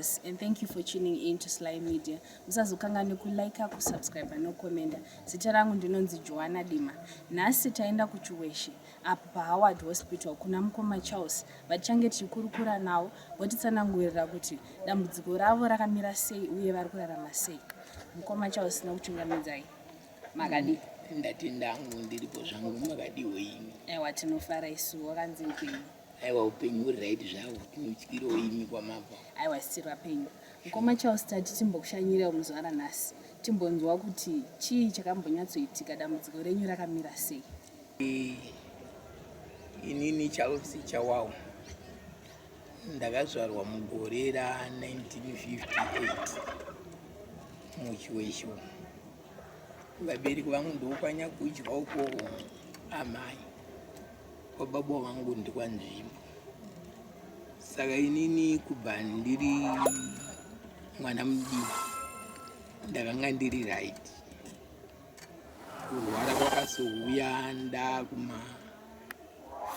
viewers, and thank you for tuning in to Sly Media. Musazokangani kulike, kusubscribe no comment. Zita rangu ndinonzi Joanna Dima. Nasi taenda kuchuweshi apa paHoward Hospital kuna mukoma Charles vachange tichikurukura nawo votitsanangurira kuti dambudziko ravo rakamira sei uye vari kurarama sei. Mukoma Charles nokuchungamidzai. Makadi ndati ndangu ndiripo zvangu makadiwo imi. Ewa tinofara isu wakanzi upenyu. Aiwa upenyu right zvawo tinotyiro imi kwamabva. Aiwa sirwa penyu. Mukoma Charles tati timbokushanyira muzuva ranhasi. Timbonzwa kuti chii chakambonyatsoitika dambudziko renyu rakamira sei. Inini Charles Chawawa ndakazvarwa mugore ra1958 muchiwesho. Vabereki vangu ndokwanya kudya uko amai, kwababa vangu ndikwanzvimbo. Saka inini kubva ndiri mwana mudiki ndakanga ndiri right. Kurwara kwakazouya ndakuma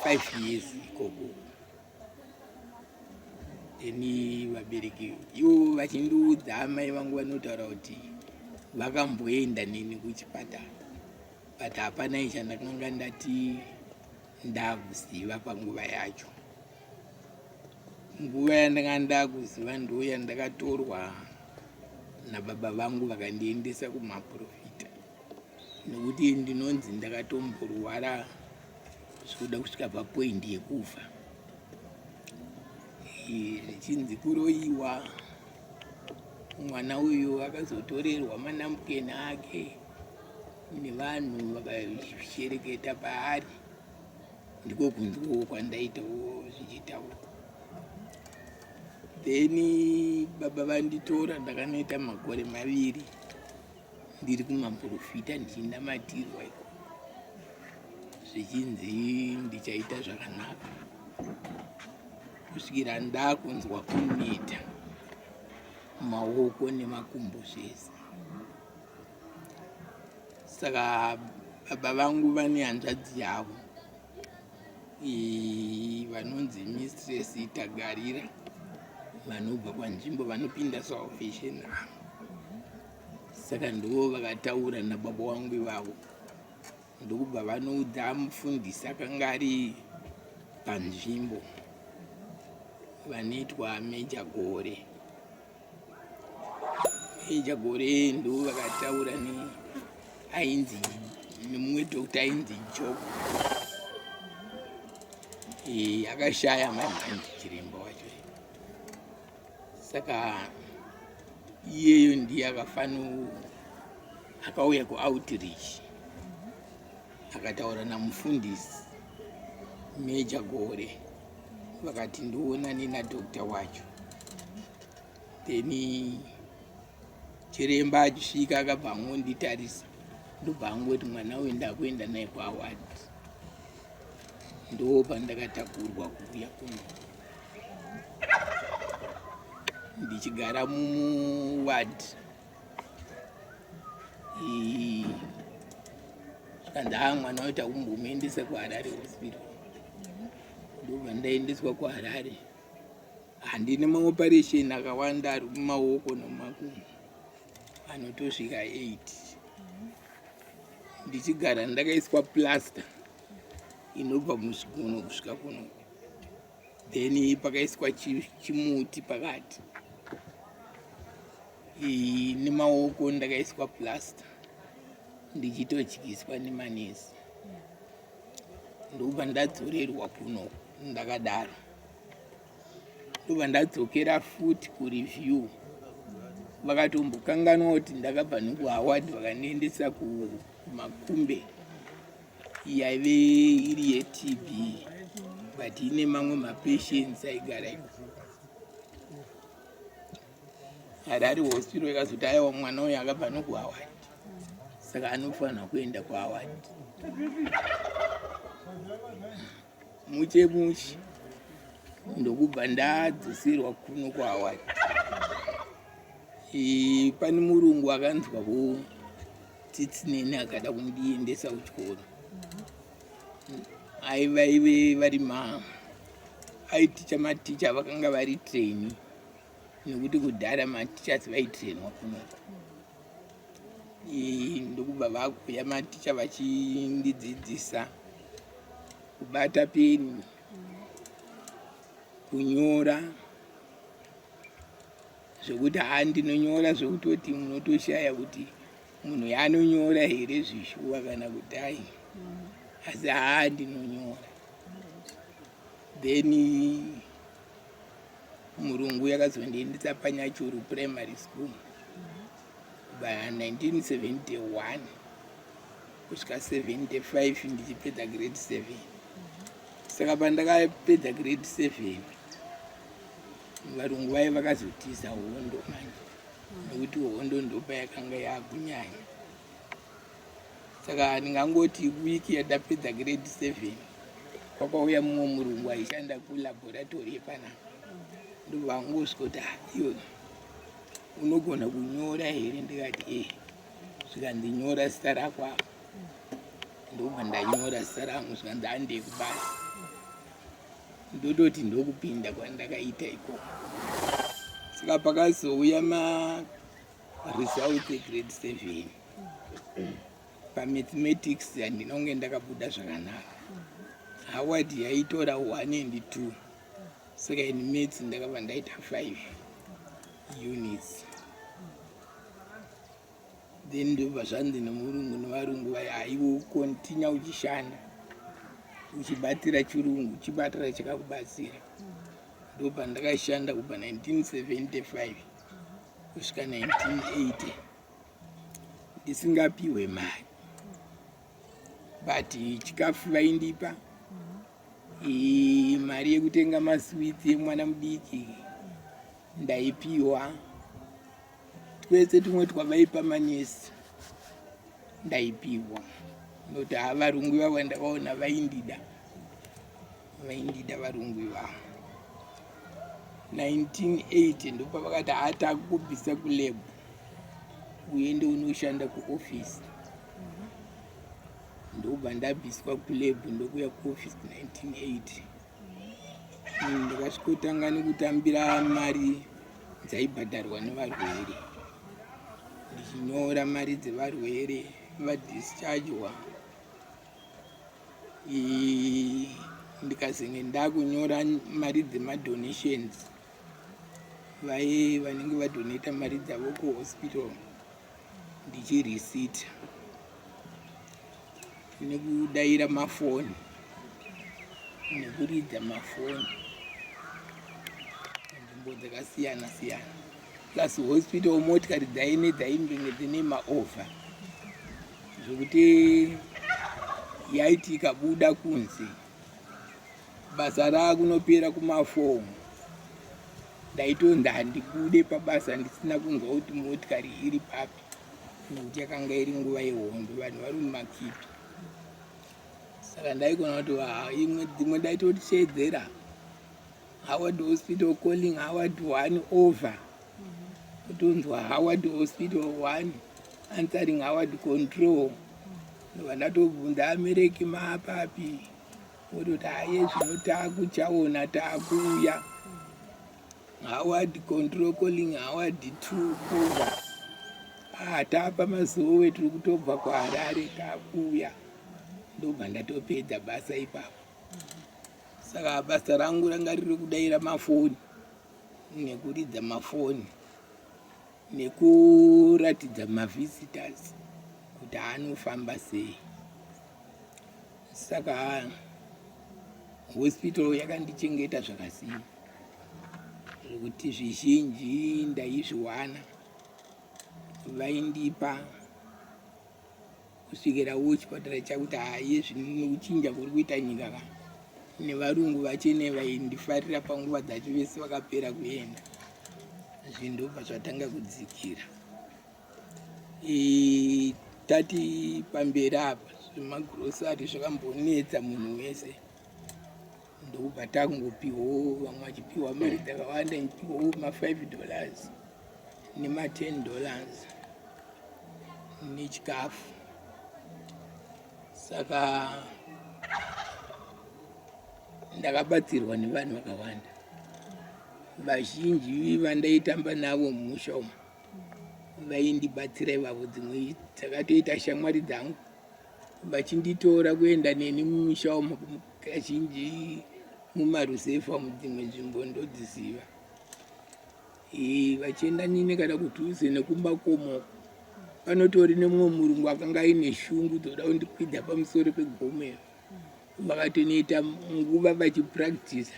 5 years ikoko. Eni vabereki ivo vachindiudza amai vangu vanotaura kuti vakamboenda neni kuchipatara, but hapana icho ndakanga ndati ndakuziva panguva yacho. Nguva yandanga ndakuziva ndo yandakatorwa nababa vangu vakandiendesa kumaprofita, nekuti ndinonzi ndakatomborwara zvokuda kusvika papoint yekufa. Richinzi kuroyiwa, mwana uyu akazotorerwa manamukeni ake nevanhu vakashereketa paari, ndiko kunzwawo kwandaitawo zvichitaura. Then baba vanditora ndakanoita makore 2 ndiri kumaprofita ndichinamatirwa iko, zvichinzi ndichaita zvakanaka, kusvikira ndakunzwa kuneta maoko nemakumbo zvese. Saka baba vangu vane hanzvadzi yavo vanonzi mistress Tagarira, vanobva kwanzvimbo vanopinda Salvation. Saka ndo vakataura nababa vangu ivavo, ndokubva vanoudza mufundisi akanga ari panzvimbo vanoitwa Major Gore. Major Gore ndo vakataura ainzi nemumwe dokta ainzi Job. Akashaya mamanji chiremba wacho. Saka iyeyo ndiye akauya kuoutreach akataura namufundisi Major Gore, vakati ndionane nadokta wacho. Then chiremba achisvika akabva angonditarisa, ndobva angoti mwana uyu ndakuenda naye kuAward. Ndo pandakatakurwa kuuya kuno ndichigara muward. Saka mwana uyu takumbomuendesa kuHarare Hospital. Ndobva ndaendeswa kuHarare. Handine maoperation akawanda ari mumaoko nemakumbo, anotosvika 8. Ndichigara ndakaiswa plaster inobva muzvigunwe kusvika kuno. Then pakaiswa chimuti pakati. Nemaoko ndakaiswa plaster ndichitodyiswa nemanesi. Ndobva ndadzorerwa kuno ndakadaro. Ndobva ndadzokera futi kureview. Vakatombokanganwa kuti ndakabva nekuHoward vakandiendesa kumakumbe, yaive iri yeTB, but ine mamwe mapatients aigara iko. Harare Hospital ikazoti aiwa mwana uyu akabva nekuHoward, saka anofanira kuenda kuHoward. Muche ndokubva ndadzoserwa kuno kuHoward. Pane murungu akanzwawo tsitsinene akada kundiendesa kuchikoro. Aive vari maticha vakanga vari trainee nekuti kudhara matichers vaitrenwa kunoko. Ndokubva vakuuya maticha vachindidzidzisa kubata peni, kunyora, zvokuti ndinonyora zvokutoti munotoshaya kuti munhu yaanonyora here zvishuwa kana kuti ai, asi ndinonyora. Then murungu yakazondiendesa paNyachuru primary school by 1971 kusvika 75 ndichipedza grade 7. Saka pandakapedza grade 7 varungu vai vakazotiza hondo manje, nekuti hondo ndopa yakanga yakunyanya. Saka ndingangoti wiki yandapedza grade 7 kwakauya mumwe murungu aishanda kulaboratory yepanapa. Ndovangosvika kuti iwe unogona kunyora here? Ndikati zvikandinyora zita rako apa. Ndobva ndanyora zita rangu zvikanzi handekubasa. Ndototi ndokupinda kwandakaita ikoko. Saka pakazouya results grade 7 pamathematics handinonge ndakabuda zvakanaka. Howard yaitora 1 and 2. Saka in maths ndakabva ndaita 5 units. Then ndobva zvanzi nemurungu nevarungu vai aiwo continue uchishanda uchibatira chirungu, uchibatira chakakubatsira. Ndobva ndakashanda kubva 1975 kusvika 1980 ndisingapiwe mari, but chikafu vaindipa, mari yekutenga maswitsi emwana mudiki ndaipiwa. Twese tumwe twavaipa manesi ndaipiwa. Noti varungu ivavo ndakaona vaindida varungu ivavo. 1980 ndopa vakati takukubvisa kulab uende unoshanda kuofisi. Ndobva ndabviswa kulab ndokuya kuofisi 1980. Ndakasvikotanga nekutambira mari dzaibhadharwa nevarwere, ndichinyora mari dzevarwere vadischargewa. Ndikazenge ndakunyora mari dzemadonations, vanenge vadonata mari dzavo kuhospital, ndichirisita nekudaira mafoni nekuridza mafoni nzvimbo dzakasiyana siyana. Plus hospital motikari dzaimbenge dzine maovha zvokuti yaiti ikabuda kunze basa rakunopera kumafomu, ndaitonzi handibude pabasa ndisina kunzwa kuti motikari iri papi, nekuti yakanga iri nguva yehondo, vanhu vari mumakipi. Saka ndaigona kuti dzimwe ndaitotishedzera Howard Hospital calling Howard 1 over, kutonzwa Howard Hospital 1 answering Howard control. Ndobva ndatobvunza amereki mapapi, ototi zvino takuchaona takuuya. Howard control calling Howard 2 over. Tapa mazowe tiri kutobva kuHarare takuuya. Ndobva ndatopedza basa ipapo. Saka basa rangu ranga riri kudaira mafoni nekuridza mafoni nekuratidza mavisitors kuti anofamba sei. Saka hospital yakandichengeta zvakasimba zvokuti zvizhinji ndaizviwana. Vaindipa kusvikirawo chipatara chakuti zvinokuchinja kuri kuita nyika ka nevarungu vachene vaindifarira panguva dzacho vese vakapera kuenda. Zvindobva zvatanga kudzikira. Tati pamberi apa zvemagirosari zvakambonetsa munhu wese. Ndobva tangopiwawo, vamwe vachipiwa mari dzakawanda, nchipiwawo $5 nema$10 nechikafu. Saka ndakabatsirwa nevanhu vakawanda. vazhinji vandaitamba navo mumusha umu vaindibatsira ivavo. Dzimwe dzakatoita shamwari dzangu vachinditora kuenda neni mumusha umu, kazhinji mumarusefa mudzimwe nzvimbo ndodziziva. Vachienda nini kana kudhuze nekumakomo, panotori nemumwe murungu akanga aine shungu dzoda kundikwidza pamusoro pegomero. Vakatonoita nguva vachipractice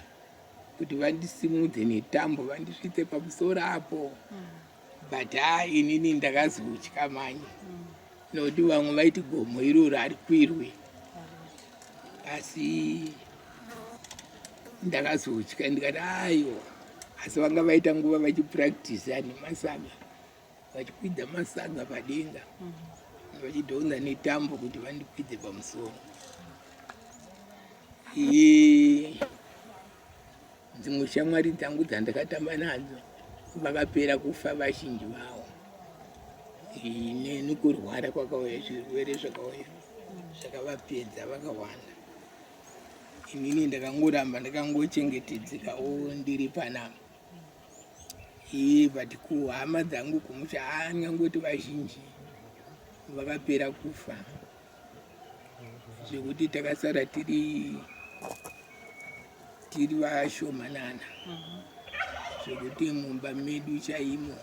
kuti vandisimudze netambo vandisvitse pamusoro apo. But inini ndakazotya manje nokuti vamwe vaiti gomo iroro harikwirwe, asi ndakazotya ndikati aiwa. Asi vanga vaita nguva vachipractice nemasaga, vachikwidza masaga padenga, vachidhonza netambo kuti vandikwidze pamusoro. Dzimwe shamwari dzangu dzandakatamba nadzo vakapera kufa vazhinji vavo, nekurwara kwakauya, zvirwere zvakauya zvakavapedza vakawanda. Inini ndakangoramba ndakangochengetedzekawo ndiri panapa. But kuhama dzangu kumusha nyangoti vazhinji vakapera kufa, zvekuti takasara tiri vashomanana, zvekuti mumba medu chaimo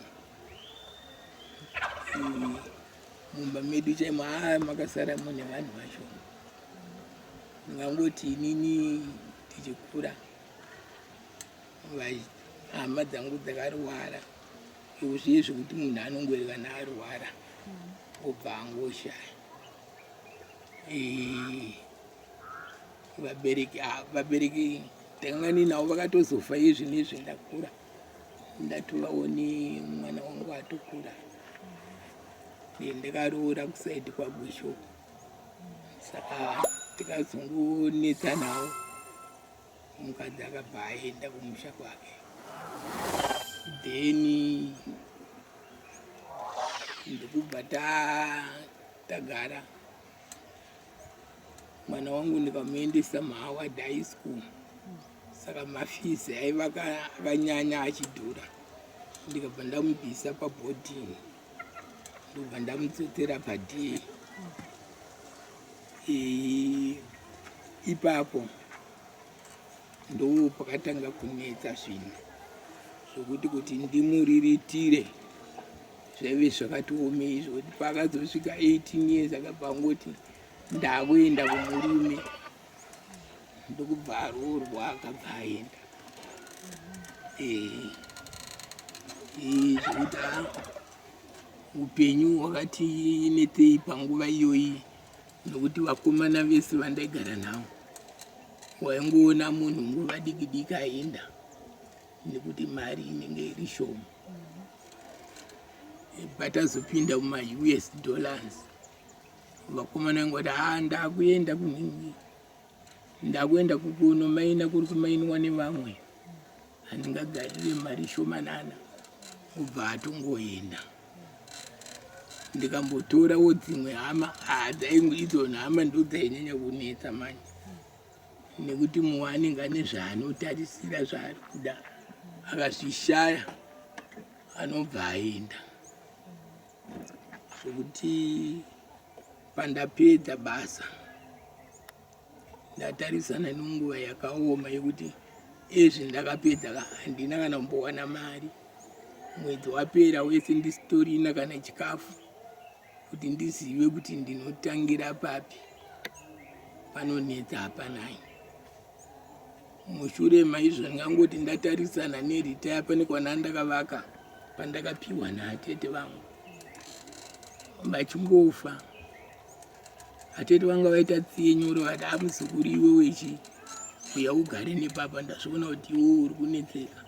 makasara mune vanhu vashoma. Ndingangoti inini tichikura hama dzangu dzakarwara, zvezvi kuti munhu anongoreka naarwara obva angoshaya. Vabereki takanga ninavo vakatozofa izvinezvi ndakura, ndatovawo nemwana wangu atokura, ndakaroora kusaidi kwabishop. Saka tikazongonetsa nawo, mukadzi akabva aenda kumusha kwake. Then ndokubva tagara, mwana wangu ndikamuendesa muHoward High School. Saka mafizi aiva akanyanya achidhura, ndikabva ndamubvisa paboarding, ndobva ndamutsotsera padhii. Ipapo ndo pakatanga kunetsa zvinhu zvokuti kuti ndimuriritire zvaive zvakatiomei, zvokuti pakazosvika 18 years akabva angoti ndakuenda kumurume, ndokubva aroorwa akabva aenda. Zvokuti upenyu hwakati netsei panguva iyoyi, nokuti vakomana vese vandaigara navo waingoona munhu nguva diki diki aenda, nekuti mari inenge iri shoma. Patazopinda muma-US dollars, vakomana vangoti ndakuenda kunhingi, ndakuenda kukunomaina kuri kumainwa nevamwe, handingagarire mari shomanana, kubva atongoenda. Ndikambotorawo dzimwe hama, idzo hama ndo dzainyanya kunetsa manje, nekuti mumwe anenge ane zvaanotarisira zvaari kuda, akazvishaya anobva aenda. Zvokuti pandapedza basa ndatarisana nenguva yakaoma yekuti ezvi ndakapedza handina kana kumbowana mari. Mwedzi wapera wese ndisitorina kana chikafu kuti ndizive kuti ndinotangira papi, panonetsa hapanayi. Mushure maizvo ndingangoti ndatarisana neritaya pane kwanandakavaka pandakapiwa naatete vangu vachingofa. Atete vanga vaita tsiye nyoro vati muzukuru iwe wechi uya ugare nepapa, ndazviona kuti iwe uri kunetseka,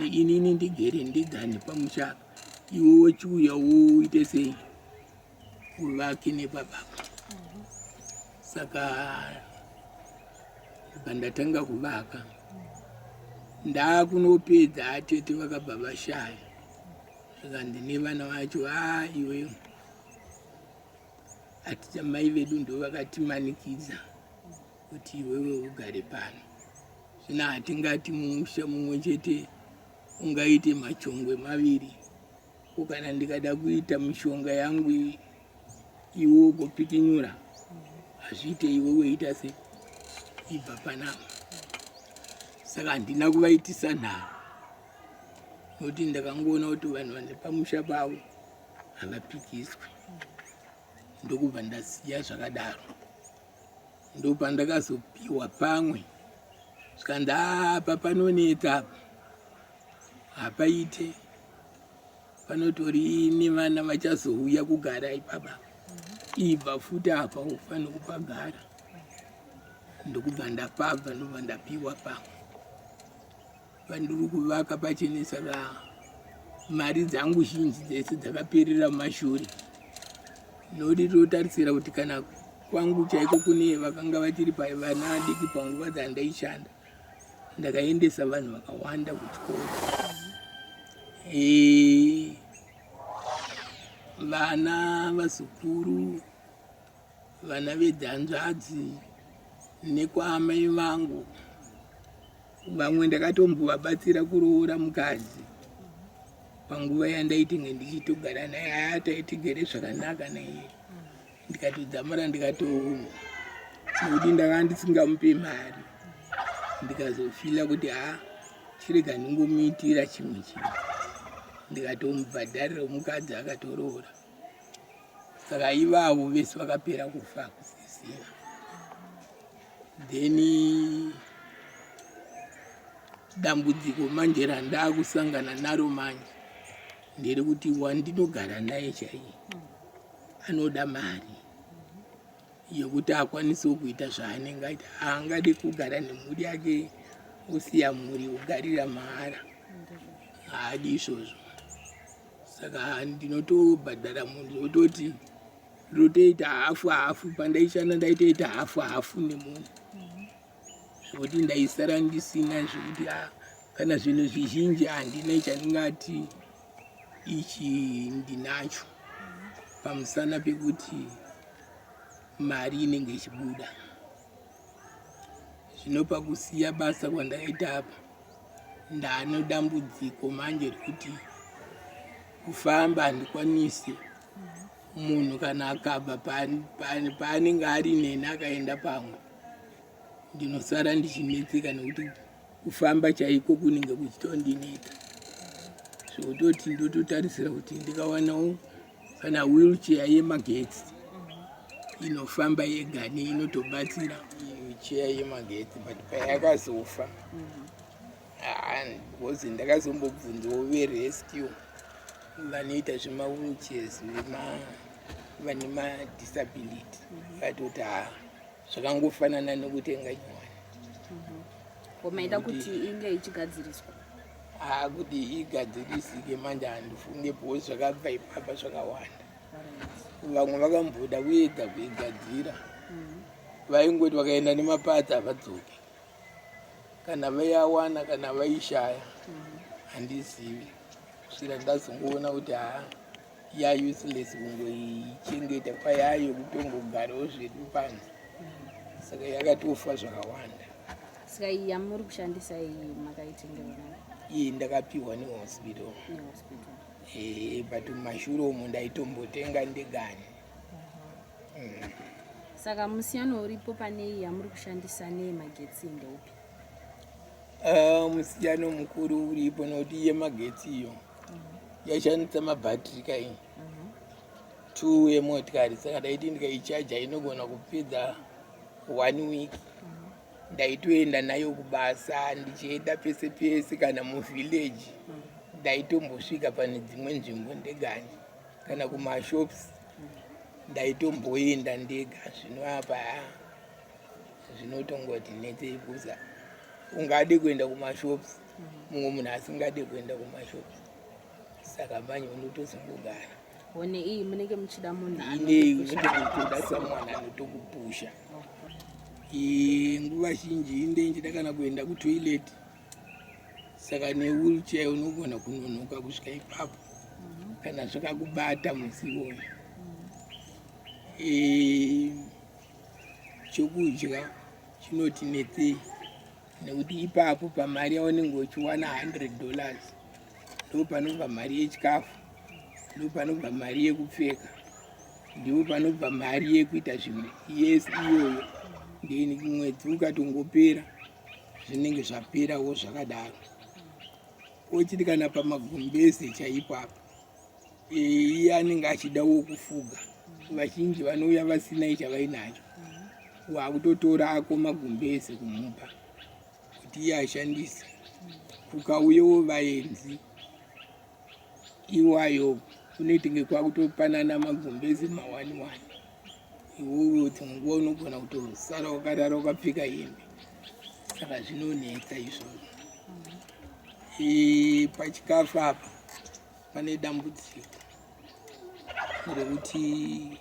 inini ndigere ndigane pamushaka, iwe wechiuya uite sei uvake nepapa. Saka pandatanga kuvaka ndakunopedza atete vakabva vashaya, zvikandi nevana vacho iwe ati mai vedu ndo vakatimanikidza kuti iwewe ugare pano. Zvino hatingati mumusha mumwe chete ungaite machongwe maviri. Kana ndikada kuita mishonga yangu iwe kupikinyura, hazviite iwe weita se ibva panapa. Saka handina kuvaitisa nhau, nokuti ndakangoona kuti vanhu vane pamusha pavo havapikiswi. Ndokubva ndasiya zvakadaro. Ndopandakazopiwa pamwe zvikanzi apa panonetsa apa, hapaite, panotori nevana vachazouya kugara ipapa. Ibva futi apa ufanira kupagara. Ndokubva ndapabva ndobva ndapiwa pamwe. Pandiri kuvaka pachene, saka mari dzangu zhinji dzese dzakaperera mumashure. Nokuti totarisira kuti kana kwangu chaiko kune vakanga vachiri vana vadiki panguva dzandaishanda, ndakaendesa vanhu vakawanda kuchikoro. Vana vazukuru, vana vedzanzvadzi nekwaamai vangu, vamwe ndakatombovabatsira kuroora mukadzi panguva yandaitinge ndichitogara naye. Taitigere zvakanaka naye, ndikatodzamara nokuti ndanga ndisingamupe mari, ndikazofila kuti chirega ndingomuitira chimwe chinhu, ndikatomubhadharira mukadzi akatoroora. Saka ivavo vese vakapera kufa kusisina. Then dambudziko manje randakusangana naro manje ndere kuti wandinogara naye chaiye anoda mari yekuti akwanisewo kuita zvaanenge aita. Haangade kugara nemhuri yake usiya mhuri ugarira mahara, haadi izvozvo. Saka ndinotobhadhara munhu wototi ndotoita hafu. Pandaishanda ndaitoita hafu nemunhu, zvokuti ndaisara ndisina zvokuti kana zvinhu zvizhinji handina chandingati ichi ndinacho, pamusana pekuti mari inenge ichibuda. Zvino pakusiya basa kwandakaita apa, ndaane dambudziko manje rekuti kufamba handikwanisi. Munhu kana akabva paanenge ari neni akaenda pamwe, ndinosara ndichinetseka nekuti kufamba chaiko kunenge kuchitondinetsa. Zvototi ndototarisira kuti ndikawanawo kana wheelchair yemagetsi inofamba yega inotobatsira. Wheelchair yemagetsi but payakazofa, because ndakazombobvunzawo verescue vanoita zvemawheelchairs vane madisability, vakatoti zvakangofanana nekutenga nyowani. Maida kuti inge ichigadziriswa? Kuti igadzirisike manje handifunge, because zvakabva ipapa zvakawanda. Vamwe vakamboda kuedza kuigadzira, vaingoti vakaenda nemapadza havadzoki. Kana vaiawana kana vaishaya handizivi, kusvika ndazongoona kuti useless kungoichengeta, kwayayo kutongogarawo zvedu panze. Saka yakatofa zvakawanda. Saka iyi yamuri kushandisa iyi makaitengerana? Iyi ndakapiwa nehospital. But mumashure umu ndaitombotenga ndegani. Saka musiyano uripo pane iyi yamuri kushandisa neyemagetsi ndeupi? Musiyano mukuru uripo nokuti yemagetsi iyo yashandisa mabhatiri kai 2 yemotikari. Saka ndaiti ndikaichaja inogona kupedza 1 week. Ndaitoenda nayo kubasa, ndichienda pese pese, kana muvillage ndaitombosvika pane dzimwe nzvimbo ndegani, kana kumashops ndaitomboenda ndega. Zvino apa zvinotongoti netsei, kuza ungade kuenda kumashops, mumwe munhu asingade kuenda kumashops. Saka manje unotozongogara. One iyi munenge muchida munhu anotoda samwana anotokupusha. Nguva zhinji ndenjida kana kuenda kutoilet, saka newheelchair unogona kunonoka kusvika ipapo kana zvakakubata musiwoyo. Chokudya chinoti netsei, nekuti ipapo pamari yaunenge uchiwana $100 ndo panobva mari yechikafu, ndo panobva mari yekupfeka, ndipo panobva mari yekuita zvimwe. Yes, iyoyo ndeni mwedzi ukatongopera zvinenge zvaperawo zvakadaro. Ochiti kana pamagumbeze chaipo apa, iye anenge achidawo kufuga. Vazhinji vanouya vasina chavanacho, wakutotora ako magumbeze kumupa kuti iye ashandise. Kukauyewo vaenzi iwayo kunoitinge kwakutopanana magumbeze mawani-wani. Iwowo dzimwe nguva unogona kutosara wakarara wakapfeka hembe. Saka zvinonetsa izvozvo. Pachikafu apa pane dambudziko rekuti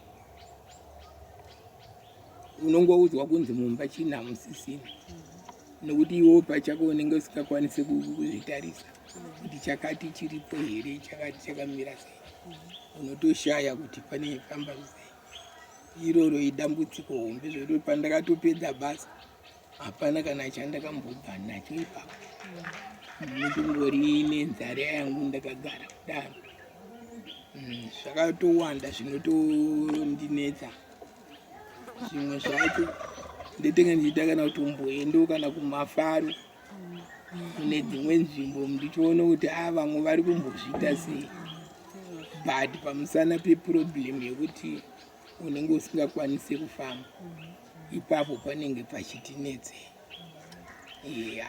unongoudzwa kunzi mumba china musisina, nekuti iwo pachako unenge usingakwanisi kuzvitarisa kuti chakati chiripo here, chakati chakamira sei. Unotoshaya kuti pane famba sei. Iroro idambudziko hombe zvekuti pandakatopedza basa hapana kana chandakambobva nacho ipapo. Ndingori nenzara yangu ndakagara kudaro. Zvakatowanda zvinotondinetsa. Zvimwe zvacho ndetenge ndichida kana kutomboendawo kana kumafaro kune dzimwe nzvimbo ndichiona kuti vamwe vari kumbozviita sei. But pamusana peproblem yekuti unenge usingakwanisi kufamba, ipapo panenge pachitinetse.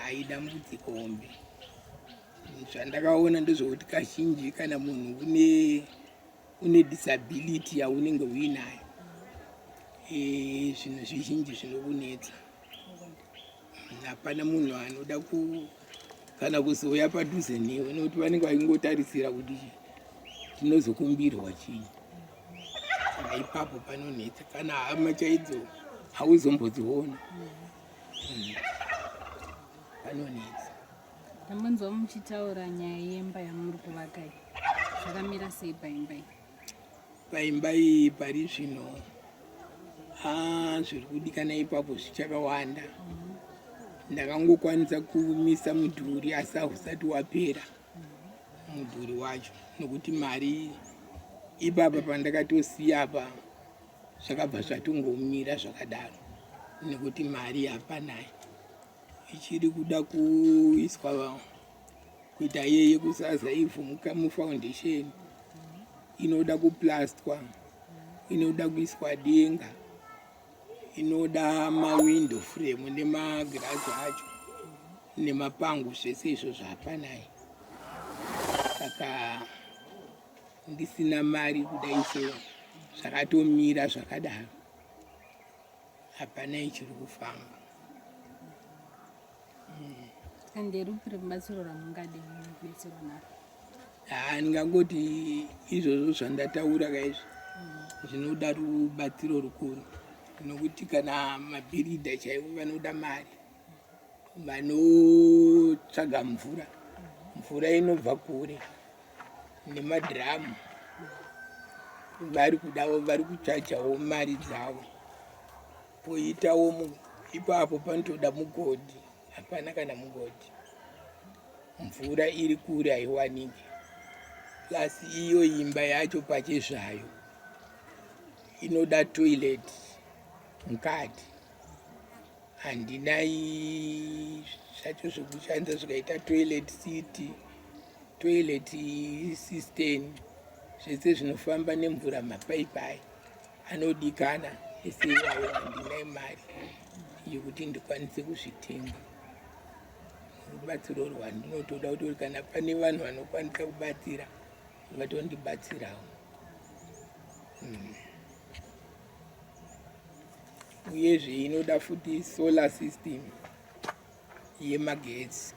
Haidambudziko hombe. Zvandakaona ndezvokuti kazhinji kana munhu une disability yaunenge uinayo, zvinhu zvizhinji zvinokunetsa. Hapana munhu anoda kana kuzouya padhuze newe, nokuti vanenge vaingotarisira kuti tinozokumbirwa chii. Saka ipapo panonetsa. Kana hama chaidzo hauzombodziona, panonetsa. Ndambonzwa muchitaura nyaya yemba yamuri kuvaka iyi. Zvakamira sei paimbai? Paimbai pari zvino zviri kudikana ipapo zvichakawanda. Ndakangokwanisa kumisa mudhuri asi hausati wapera mudhuri wacho, nokuti mari ipapa pandakatosiya apa zvakabva zvatongomira zvakadaro, nekuti mari hapanayo. Ichiri kuda kuiswa kuita yeye kusaza ivhu mufoundation, inoda kuplastwa, inoda kuiswa denga, inoda mawindow frame nemagirazi acho nemapango, zvese izvo zvapanayo. Saka ndisina mari kudai so zvakatomira zvakadaro, hapana ichiri kufamba. Nderupi rubatsiro rwamungade kubetserwa naro? Ndingangoti izvozvo zvandataura kaizvo zvinoda rubatsiro rukuru, nokuti kana mabhiridha chaivo vanoda mari, vanotsvaga mvura inobva kure nemadhiramu, vari kudawo vari kutsvajawo mari dzavo. Poitawo ipapo panotoda mugodhi, hapana kana mugodhi. Mvura iri kure haiwaniki. Plus iyo imba yacho pachezvayo inoda toilet mukati. Handinai zvacho zvokushandisa zvikaita toilet seat, toilet system, zvese zvinofamba nemvura, mapaipai anodikana. Ese iwayo handinai mari yokuti ndikwanise kuzvitenga. Rubatsiro rwandinotoda kuti kana pane vanhu vanokwanisa kubatsira vatondibatsirawo. Uyezve inoda futi solar system yemagetsi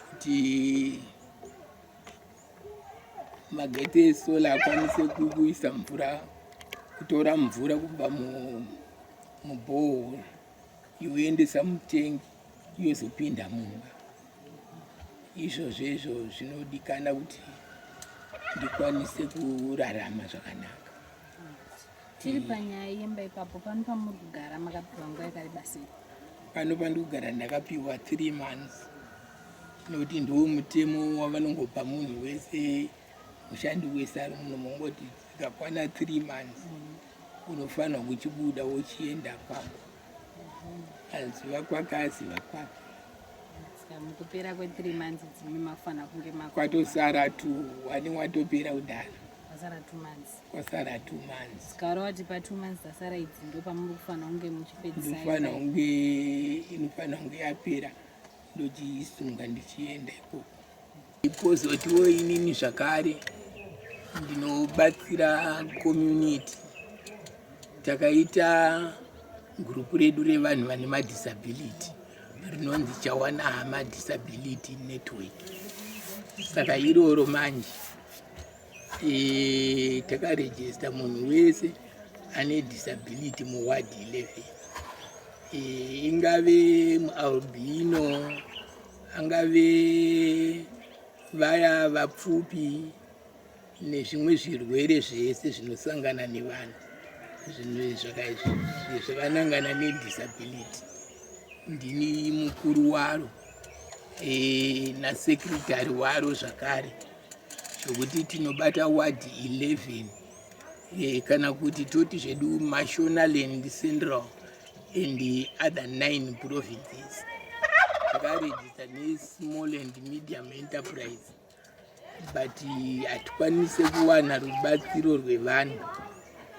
kuti magetsi esola akwanise kuisa mvura, kutora mvura kubva muborehole yoendesa mutengi yozopinda mumba. Izvozvo zvinodikana kuti ndikwanise kurarama zvakanaka. Tiri panyaya yemba ipapo, pano pamuri kugara makapiwa nguva yakareba sei? Pano pandikugara ndakapiwa 3 months. nokuti ndiwo mutemo wavanongopa munhu wese mushandi wese ari muno mongoti dzikakwana 3 months unofanirwa kuchibuda wochienda kwako aziva kwake aziva kwake. Mukupera kwe3 months dzimwe makufanira kunge kwatosara 2 wani watopera kudhara kwasara 2 months kwasara 2 months sikaura kuti pa2 months dzasara idzi ndo pamuri kufanira kunge muchipedzisa inofanira kunge yapera ndochisunga ndichienda ikoko. Ipozotiwo inini zvakare ndinobatsira community. Takaita gurupu redu revanhu vane madisability rinonzi Chawawa Disability Network. Saka iroro manje takarejista munhu wese ane disability muward 11, ingave mualbino, angave vaya vapfupi nezvimwe zvirwere zvese zvinosangana nevanhu zvakanangana nedisability. Ndini mukuru waro nasekretari waro zvakare, zvokuti tinobata ward 11 kana kuti toti zvedu Mashonaland Central and the other 9 provinces. Takarejista ne-small and medium enterprise, but hatikwanise kuwana rubatsiro rwevanhu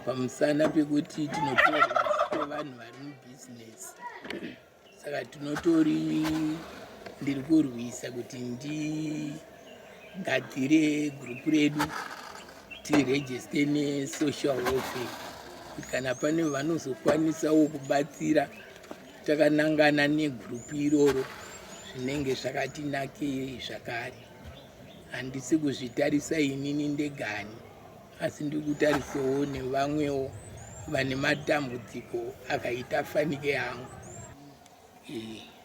pamusana pekuti tinotorwa kwevanhu vari mubusiness. Saka ndiri kurwisa kuti ndigadzire gurupu redu tirejiste ne-social welfare, kuti kana pane vanozokwanisawo kubatsira takanangana negurupu iroro zvinenge zvakatinakei zvakare. Handisi kuzvitarisa inini ndegani, asi ndiri kutarisawo nevamwewo vane matambudziko akaita fanike yangu.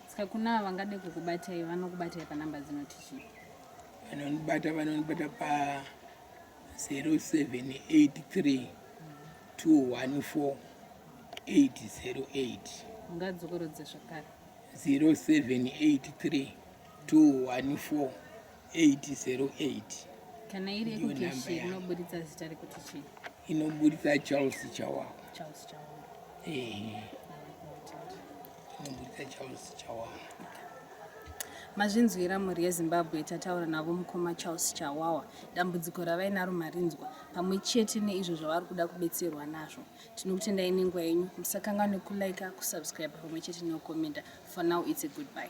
Saka kuna vangade kukubatai vanokubatai panamba dzinoti chii? Vanonibata pa 0783 214 808. Ungadzokorodze zvakare. 0783 214 808. Kana iri yekukeshi inoburitsa zita rekuti chii? Inoburitsa Charles Chawawa. Charles Chawawa. Inoburitsa Charles Chawawa. Mazvinzwira mhuri yeZimbabwe tataura navo mukoma Charles Chawawa dambudziko ravainaro marinzwa pamwe chete neizvo zvavari kuda kubetserwa nazvo. Tinokutendai nenguva yenyu, musakanganwe kulaika, kusubscribe pamwe chete nekukomenta. For now, it's a goodbye.